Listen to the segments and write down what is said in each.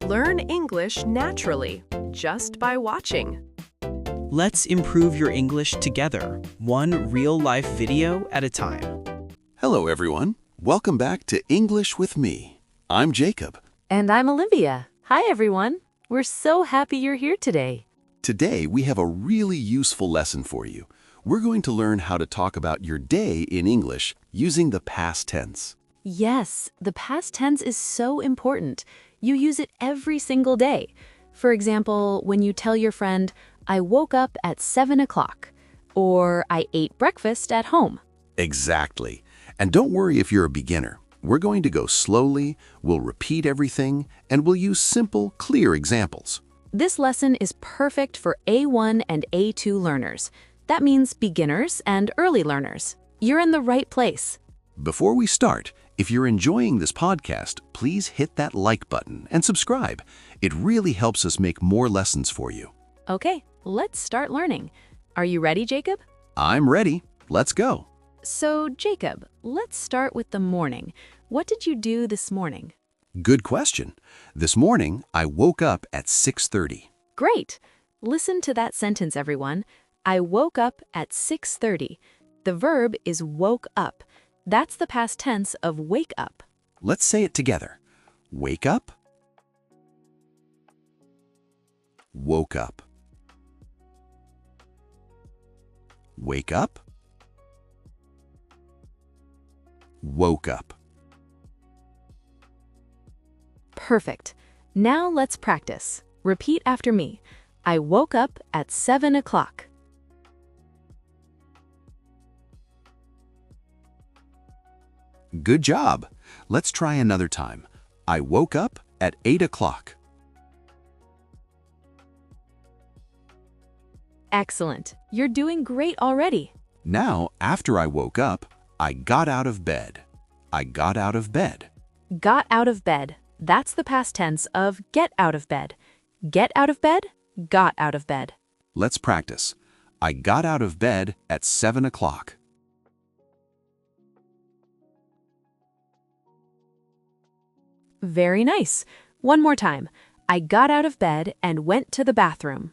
Learn English naturally, just by watching. Let's improve your English together, one real-life video at a time. Hello, everyone. Welcome back to English with me. I'm Jacob. And I'm Olivia. Hi, everyone. We're so happy you're here today. Today, we have a really useful lesson for you. We're going to learn how to talk about your day in English using the past tense. Yes, the past tense is so important. You use it every single day. For example, when you tell your friend, I woke up at 7 o'clock, or I ate breakfast at home. Exactly. And don't worry if you're a beginner. We're going to go slowly, we'll repeat everything, and we'll use simple, clear examples. This lesson is perfect for A1 and A2 learners. That means beginners and early learners. You're in the right place. Before we start, if you're enjoying this podcast, please hit that like button and subscribe. It really helps us make more lessons for you. Okay, let's start learning. Are you ready, Jacob? I'm ready. Let's go. So, Jacob, let's start with the morning. What did you do this morning? Good question. This morning, I woke up at 6:30. Great! Listen to that sentence, everyone. I woke up at 6:30. The verb is woke up. That's the past tense of wake up. Let's say it together. Wake up. Woke up. Wake up. Woke up. Perfect. Now let's practice. Repeat after me. I woke up at 7 o'clock. Good job. Let's try another time. I woke up at 8 o'clock. Excellent. You're doing great already. Now, after I woke up, I got out of bed. I got out of bed. Got out of bed. That's the past tense of get out of bed. Get out of bed, got out of bed. Let's practice. I got out of bed at 7 o'clock. Very nice. One more time. I got out of bed and went to the bathroom.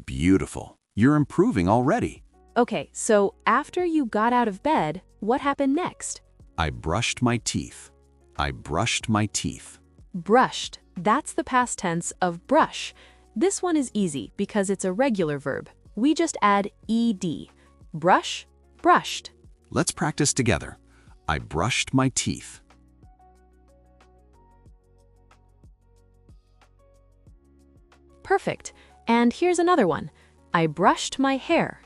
Beautiful. You're improving already. Okay, so after you got out of bed, what happened next? I brushed my teeth. I brushed my teeth. Brushed. That's the past tense of brush. This one is easy because it's a regular verb. We just add ed. Brush, brushed. Let's practice together. I brushed my teeth. Perfect. And here's another one. I brushed my hair.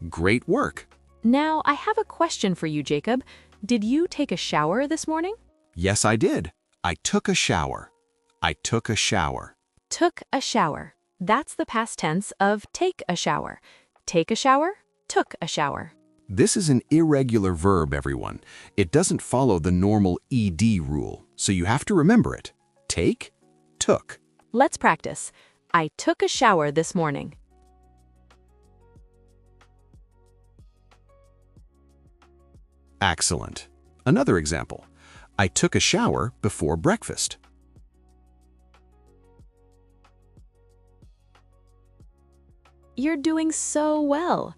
Great work. Now, I have a question for you, Jacob. Did you take a shower this morning? Yes, I did. I took a shower. I took a shower. Took a shower. That's the past tense of take a shower. Take a shower, took a shower. This is an irregular verb, everyone. It doesn't follow the normal ed rule, so you have to remember it. Take, took. Let's practice. I took a shower this morning. Excellent. Another example. I took a shower before breakfast. You're doing so well.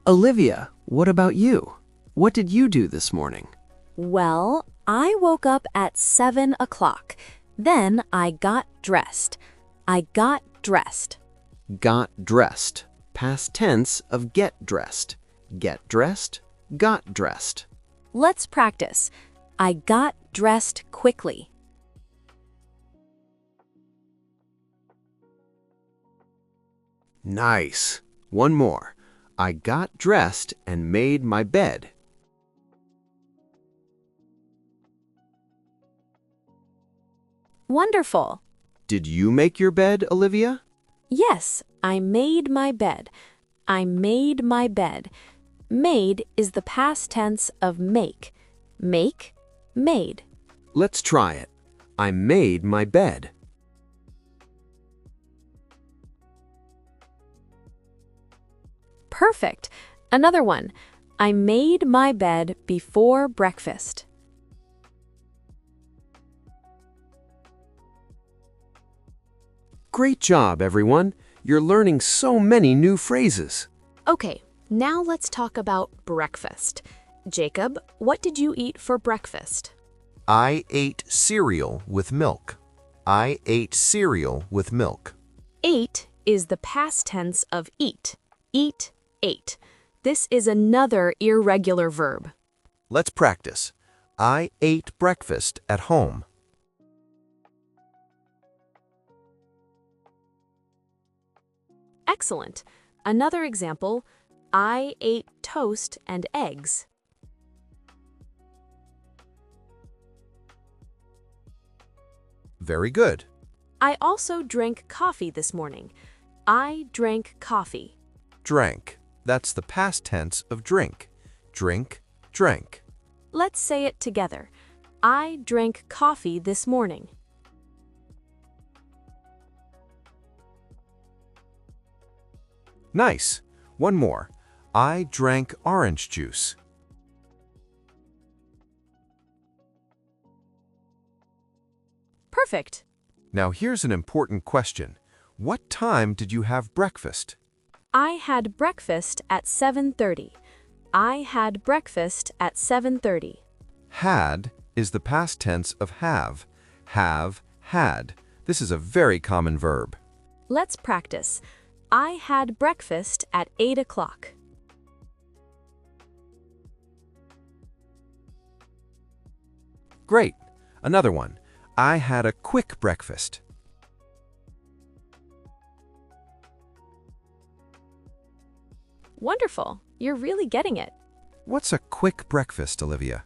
Olivia, what about you? What did you do this morning? Well, I woke up at 7 o'clock. Then I got dressed. I got dressed. Got dressed. Past tense of get dressed. Get dressed, got dressed. Let's practice. I got dressed quickly. Nice. One more. I got dressed and made my bed. Wonderful. Did you make your bed, Olivia? Yes, I made my bed. I made my bed. Made is the past tense of make. Make, made. Let's try it. I made my bed. Perfect. Another one. I made my bed before breakfast. Great job, everyone! You're learning so many new phrases. Okay, now let's talk about breakfast. Jacob, what did you eat for breakfast? I ate cereal with milk. I ate cereal with milk. Ate is the past tense of eat. Eat, ate. This is another irregular verb. Let's practice. I ate breakfast at home. Excellent. Another example, I ate toast and eggs. Very good. I also drank coffee this morning. I drank coffee. Drank. That's the past tense of drink. Drink, drank. Let's say it together. I drank coffee this morning. Nice. One more. I drank orange juice. Perfect. Now here's an important question. What time did you have breakfast? I had breakfast at 7:30. I had breakfast at 7:30. Had is the past tense of have. Have, had. This is a very common verb. Let's practice. I had breakfast at 8 o'clock. Great. Another one. I had a quick breakfast. Wonderful. You're really getting it. What's a quick breakfast, Olivia?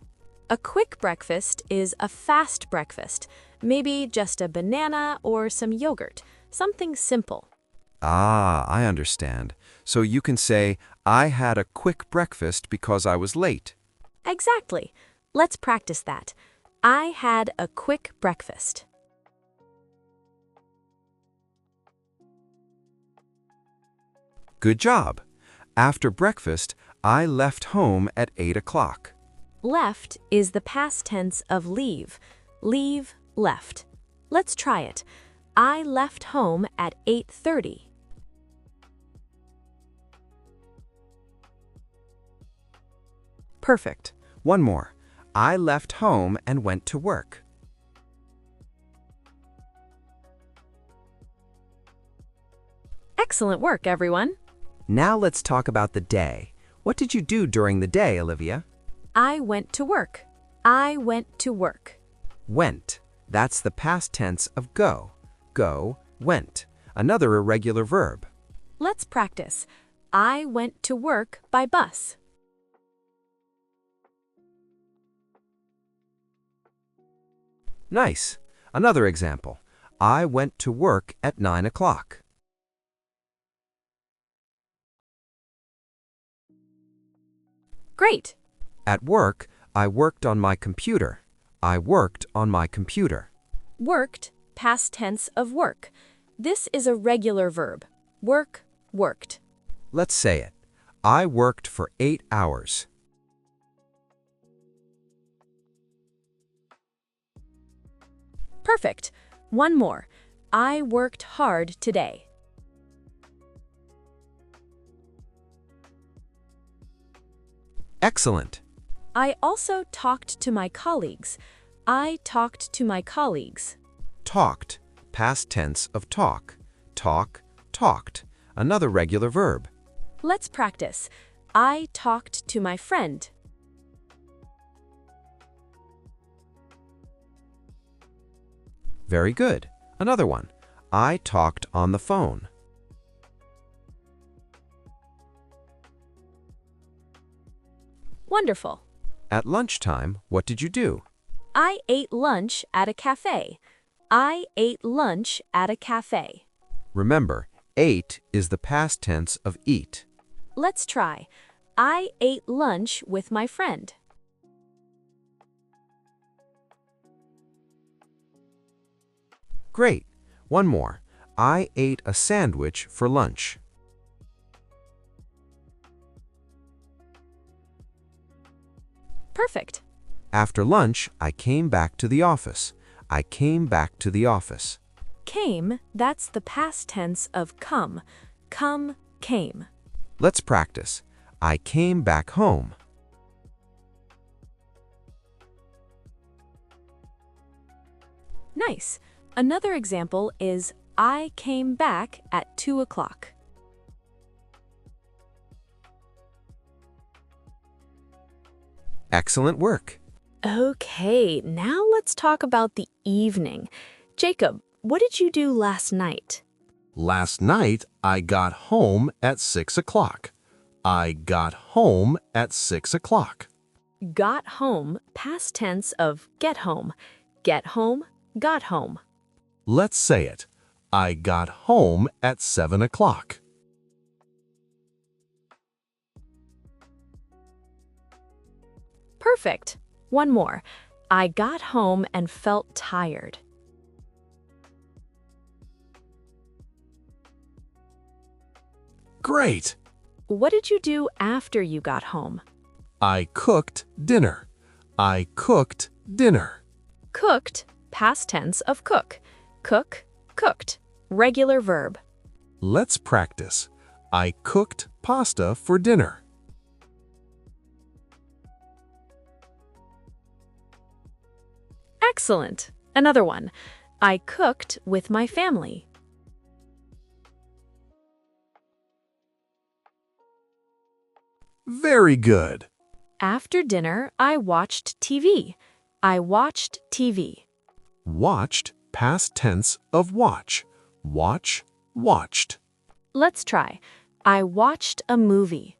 A quick breakfast is a fast breakfast. Maybe just a banana or some yogurt. Something simple. Ah, I understand. So you can say, I had a quick breakfast because I was late. Exactly. Let's practice that. I had a quick breakfast. Good job. After breakfast, I left home at 8 o'clock. Left is the past tense of leave. Leave, left. Let's try it. I left home at 8:30. Perfect. One more. I left home and went to work. Excellent work, everyone. Now let's talk about the day. What did you do during the day, Olivia? I went to work. I went to work. Went. That's the past tense of go. Go, went. Another irregular verb. Let's practice. I went to work by bus. Nice. Another example. I went to work at 9 o'clock. Great. At work, I worked on my computer. I worked on my computer. Worked, past tense of work. This is a regular verb. Work, worked. Let's say it. I worked for 8 hours. Perfect. One more. I worked hard today. Excellent. I also talked to my colleagues. I talked to my colleagues. Talked, past tense of talk. Talk, talked. Another regular verb. Let's practice. I talked to my friend. Very good. Another one. I talked on the phone. Wonderful. At lunchtime, what did you do? I ate lunch at a cafe. I ate lunch at a cafe. Remember, ate is the past tense of eat. Let's try. I ate lunch with my friend. Great. One more. I ate a sandwich for lunch. Perfect. After lunch, I came back to the office. I came back to the office. Came, that's the past tense of come. Come, came. Let's practice. I came back home. Nice. Another example is I came back at 2 o'clock. Excellent work. Okay, now let's talk about the evening. Jacob, what did you do last night? Last night, I got home at 6 o'clock. I got home at 6 o'clock. Got home, past tense of get home. Get home, got home. Let's say it. I got home at 7 o'clock. Perfect. One more. I got home and felt tired. Great! What did you do after you got home? I cooked dinner. I cooked dinner. Cooked, past tense of cook. Cook, cooked. Regular verb. Let's practice. I cooked pasta for dinner. Excellent. Another one. I cooked with my family. Very good. After dinner, I watched TV. I watched TV. Watched, past tense of watch. Watch, watched. Let's try. I watched a movie.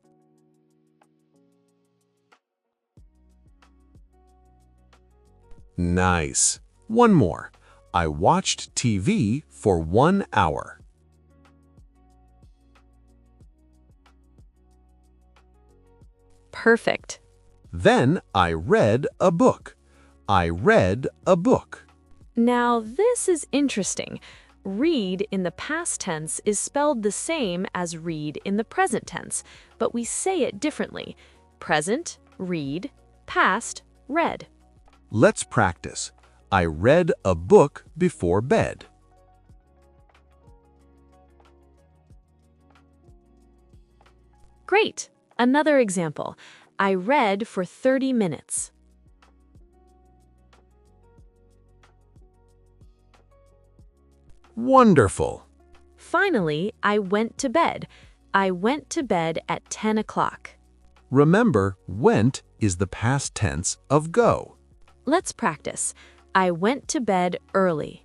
Nice. One more. I watched TV for 1 hour. Perfect. Then I read a book. I read a book. Now, this is interesting. Read in the past tense is spelled the same as read in the present tense, but we say it differently. Present, read. Past, read. Let's practice. I read a book before bed. Great. Another example. I read for 30 minutes. Wonderful. Finally, I went to bed. I went to bed at 10 o'clock. Remember, went is the past tense of go. Let's practice. I went to bed early.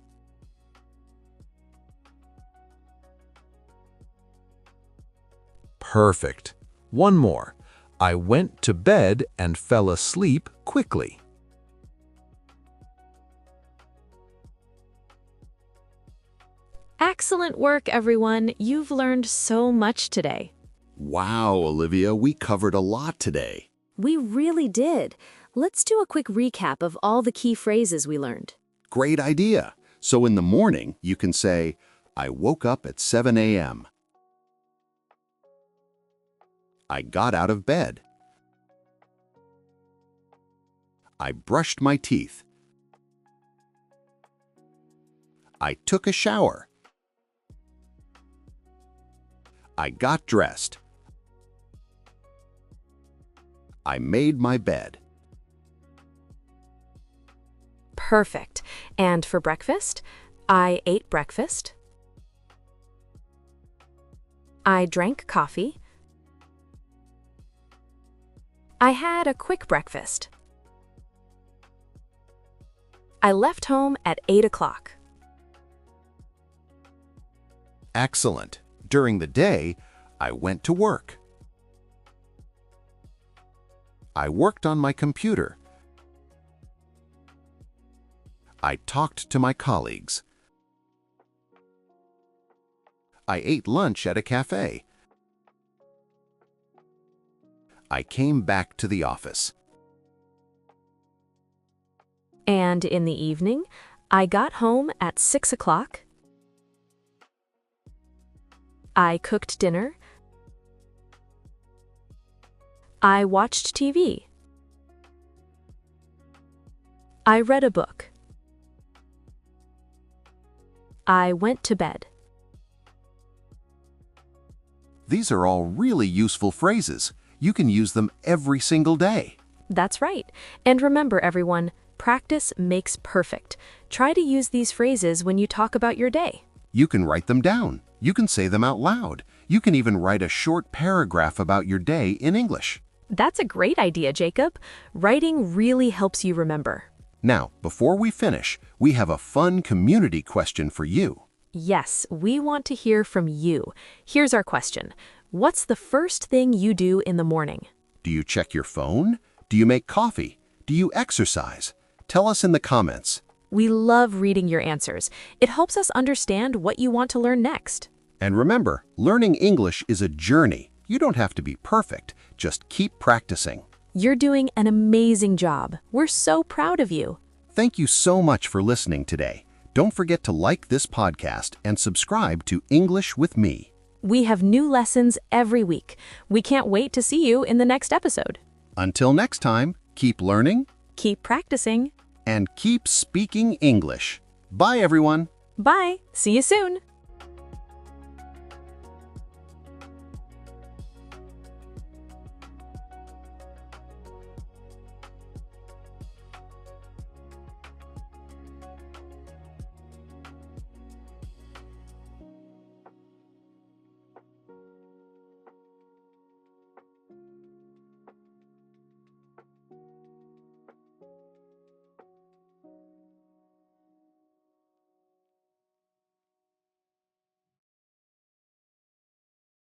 Perfect. One more. I went to bed and fell asleep quickly. Excellent work, everyone. You've learned so much today. Wow, Olivia, we covered a lot today. We really did. Let's do a quick recap of all the key phrases we learned. Great idea. So in the morning, you can say, I woke up at 7 a.m. I got out of bed. I brushed my teeth. I took a shower. I got dressed. I made my bed. Perfect. And for breakfast, I ate breakfast. I drank coffee. I had a quick breakfast. I left home at 8 o'clock. Excellent. During the day, I went to work. I worked on my computer. I talked to my colleagues. I ate lunch at a cafe. I came back to the office. And in the evening, I got home at 6 o'clock. I cooked dinner. I watched TV. I read a book. I went to bed. These are all really useful phrases. You can use them every single day. That's right. And remember, everyone, practice makes perfect. Try to use these phrases when you talk about your day. You can write them down. You can say them out loud. You can even write a short paragraph about your day in English. That's a great idea, Jacob. Writing really helps you remember. Now, before we finish, we have a fun community question for you. Yes, we want to hear from you. Here's our question. What's the first thing you do in the morning? Do you check your phone? Do you make coffee? Do you exercise? Tell us in the comments. We love reading your answers. It helps us understand what you want to learn next. And remember, learning English is a journey. You don't have to be perfect. Just keep practicing. You're doing an amazing job. We're so proud of you. Thank you so much for listening today. Don't forget to like this podcast and subscribe to English with Me. We have new lessons every week. We can't wait to see you in the next episode. Until next time, keep learning, Keep practicing. and keep speaking English. Bye, everyone. Bye. See you soon.